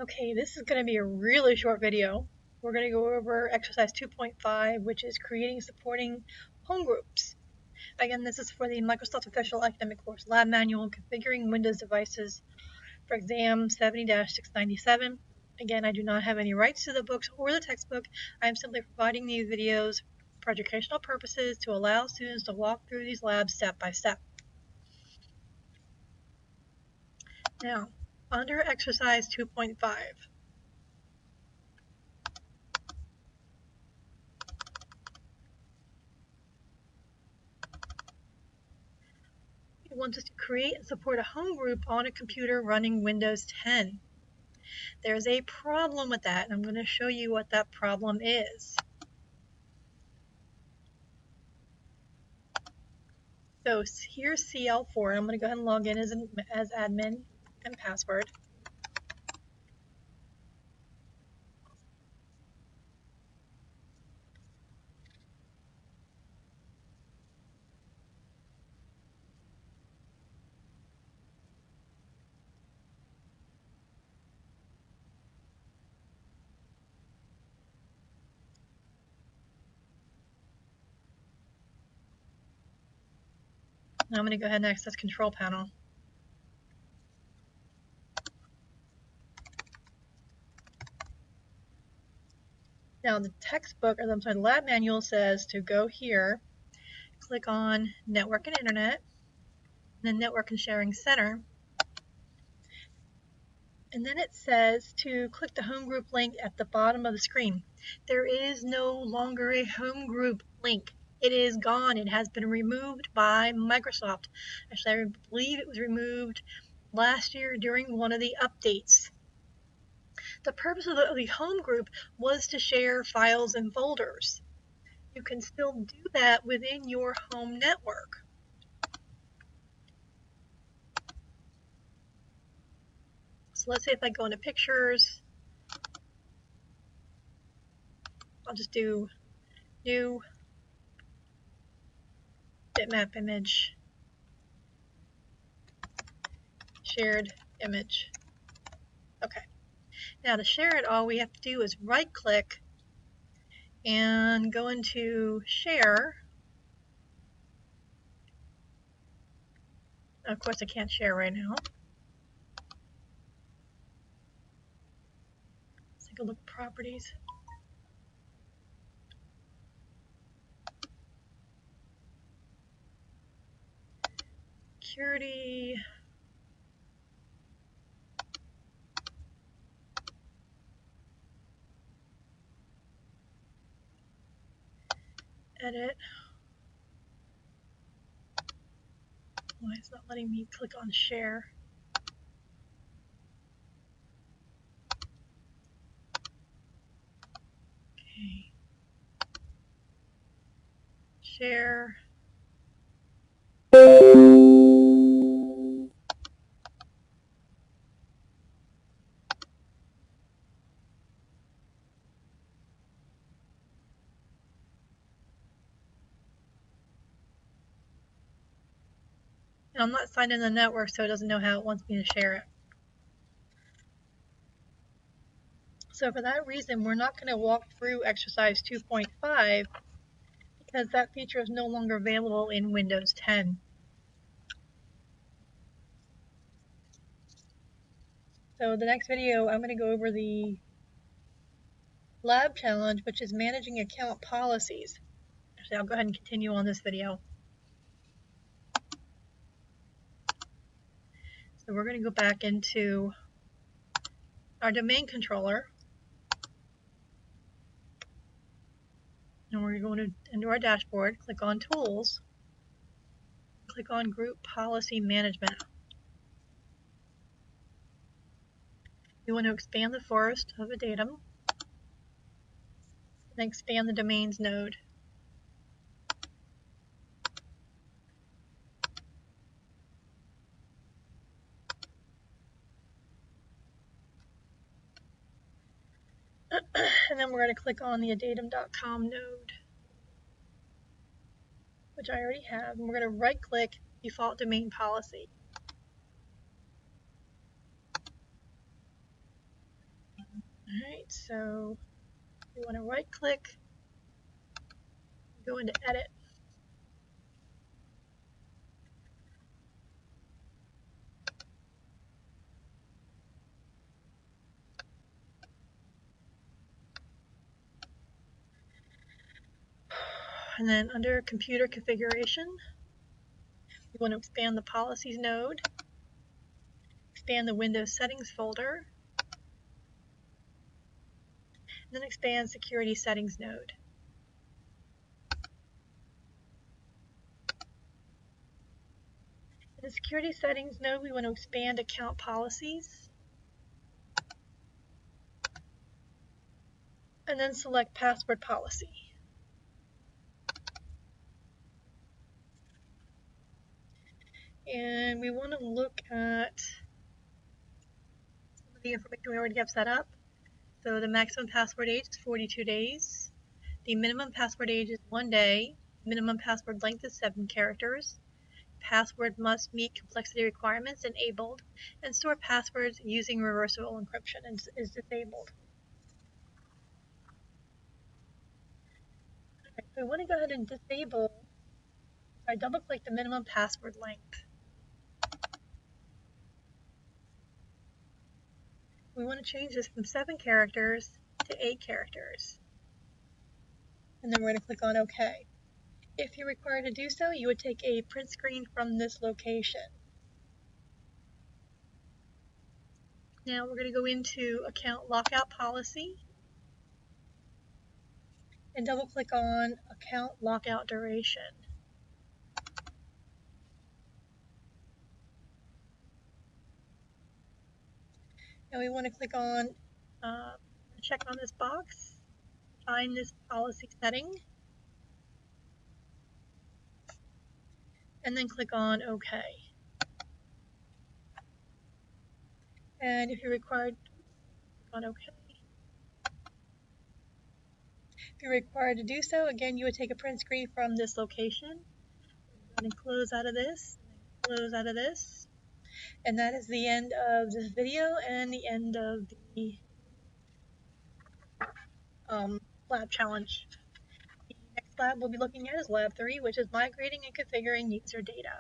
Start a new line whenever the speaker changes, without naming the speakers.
Okay, this is going to be a really short video. We're going to go over exercise 2.5, which is creating and supporting home groups. Again, this is for the Microsoft Official Academic Course Lab Manual, Configuring Windows Devices for Exam 70-697. Again, I do not have any rights to the books or the textbook. I am simply providing these videos for educational purposes to allow students to walk through these labs step by step. Now, under exercise 2.5, it wants us to create and support a home group on a computer running Windows 10. There's a problem with that, and I'm going to show you what that problem is. So here's CL4. I'm going to go ahead and log in as admin and password. Now I'm going to go ahead and access Control Panel. Now the textbook, or I'm sorry, the lab manual says to go here, click on Network and Internet, then Network and Sharing Center, and then it says to click the home group link at the bottom of the screen. There is no longer a home group link. It is gone. It has been removed by Microsoft. Actually, I believe it was removed last year during one of the updates. The purpose of the home group was to share files and folders. You can still do that within your home network. So let's say if I go into Pictures, I'll just do New Bitmap Image, Shared Image. Okay. Now to share it, all we have to do is right click and go into Share. Of course, I can't share right now. Let's take a look at Properties. Security. Edit. Why it's not letting me click on Share? Okay. Share. And I'm not signed in the network, so it doesn't know how it wants me to share it. So for that reason, we're not going to walk through exercise 2.5 because that feature is no longer available in Windows 10. So the next video, I'm going to go over the lab challenge, which is managing account policies. Actually, I'll go ahead and continue on this video. So we're going to go back into our domain controller. And we're going to go into our dashboard, click on Tools, click on Group Policy Management. We want to expand the forest of a datum and expand the domains node. And then we're going to click on the adatum.com node, which I already have, and we're going to right click Default Domain Policy. Alright, so we want to right click, go into edit. And then under computer configuration, we want to expand the policies node, expand the Windows settings folder, and then expand security settings node. In the security settings node, we want to expand account policies, and then select password policy. And we want to look at some of the information we already have set up. So the maximum password age is 42 days. The minimum password age is 1 day. Minimum password length is 7 characters. Password must meet complexity requirements enabled, and store passwords using reversible encryption is disabled. Okay, so we want to go ahead and disable. I double click the minimum password length. We want to change this from 7 characters to 8 characters. And then we're going to click on OK. If you're required to do so, you would take a print screen from this location. Now we're going to go into Account Lockout Policy and double click on Account Lockout Duration. Now we want to click on, check on this box, find this policy setting, and then click on OK. And if you're required, click on OK. If you're required to do so, again, you would take a print screen from this location and close out of this, close out of this. And that is the end of this video and the end of the lab challenge. The next lab we'll be looking at is Lab 3, which is migrating and configuring user data.